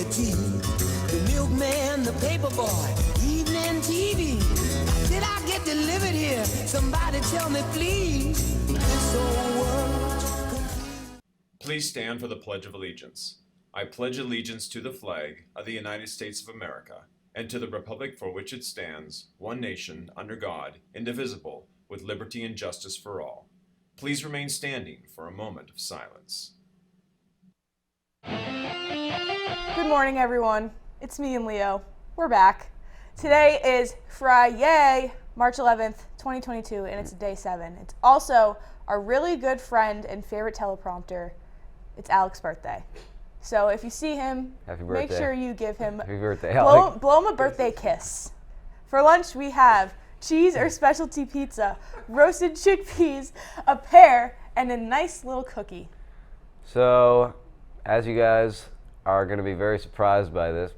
tea. The milkman, the paper boy, evening TV. Did I get delivered here? Somebody tell me, please. This old world. Please stand for the Pledge of Allegiance. I pledge allegiance to the flag of the United States of America and to the republic for which it stands, one nation, under God, indivisible, with liberty and justice for all. Please remain standing for a moment of silence. Good morning, everyone. It's me and Leo. We're back. Today is Friday, March 11th, 2022, and it's day 7. It's also our really good friend and favorite teleprompter. It's Alex's birthday. So if you see him, make sure you give him Happy birthday, blow him a birthday kiss. For lunch, we have cheese or specialty pizza, roasted chickpeas, a pear, and a nice little cookie. So, as you guys are going to be very surprised by this,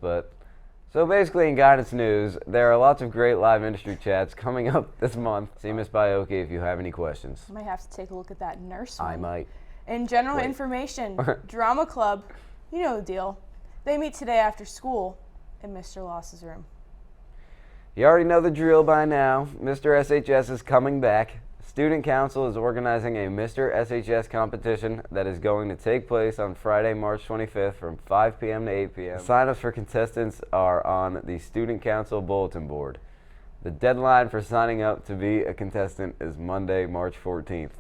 so basically in guidance news, there are lots of great live industry chats coming up this month. See Miss Bioki if you have any questions. I might have to take a look at that nurse one. I might. In general information, drama club, you know the deal. They meet today after school in Mr. Loss's room. You already know the drill by now. Mr. SHS is coming back. Student Council is organizing a Mr. SHS competition that is going to take place on Friday, March 25th from 5 p.m. to 8 p.m. Sign-ups for contestants are on the Student Council Bulletin board. The deadline for signing up to be a contestant is Monday, March 14th.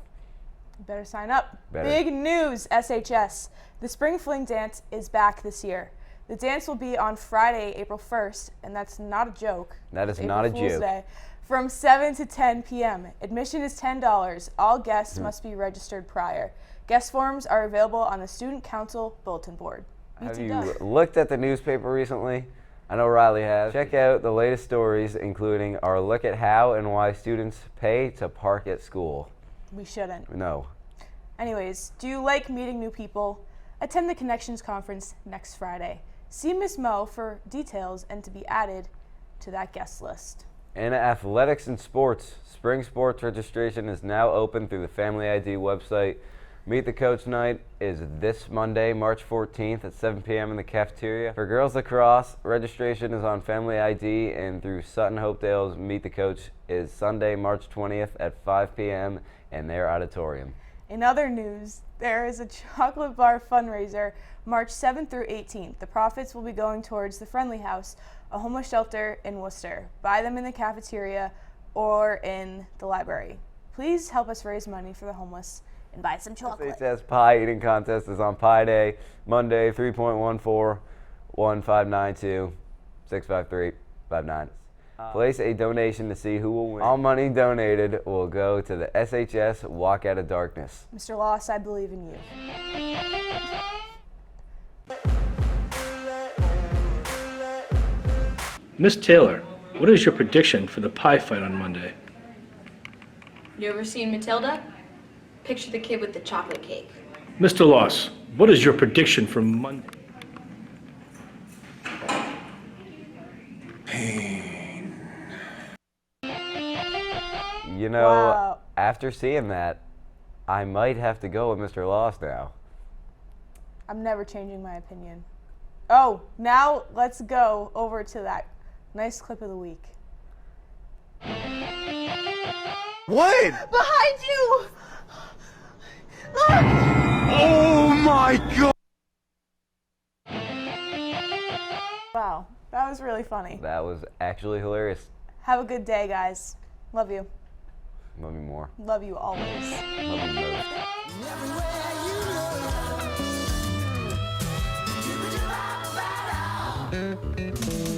Better sign up. Big news, SHS. The Spring Fling Dance is back this year. The dance will be on Friday, April 1st, and that's not a joke. That is not a joke. Day, from 7 to 10 p.m. Admission is $10. All guests must be registered prior. Guest forms are available on the Student Council Bulletin board. Have you looked at the newspaper recently? I know Riley has. Check out the latest stories, including our look at how and why students pay to park at school. We shouldn't. No. Anyways, do you like meeting new people? Attend the Connections Conference next Friday. See Miss Mo for details and to be added to that guest list. In athletics and sports, spring sports registration is now open through the Family ID website. Meet the Coach Night is this Monday, March 14th at 7 p.m. in the cafeteria. For girls lacrosse, registration is on Family ID, and through Sutton Hopedale's Meet the Coach is Sunday, March 20th at 5 p.m. in their auditorium. In other news, there is a chocolate bar fundraiser March 7th through 18th. The profits will be going towards the Friendly House, a homeless shelter in Worcester. Buy them in the cafeteria or in the library. Please help us raise money for the homeless and buy some chocolate. SHS Pie Eating Contest is on Pie Day, Monday, 3.14-1592-653-59. Place a donation to see who will win. All money donated will go to the SHS Walk Out of Darkness. Mr. Loss, I believe in you. Miss Taylor, what is your prediction for the pie fight on Monday? You ever seen Matilda? Picture the kid with the chocolate cake. Mr. Loss, what is your prediction for Monday? You know, Wow. After seeing that, I might have to go with Mr. Loss now. I'm never changing my opinion. Oh, now let's go over to that nice clip of the week. What? Behind you! Oh my God! Wow, that was really funny. That was actually hilarious. Have a good day, guys. Love you. Love you more. Love you always. Love you most. Everywhere you look,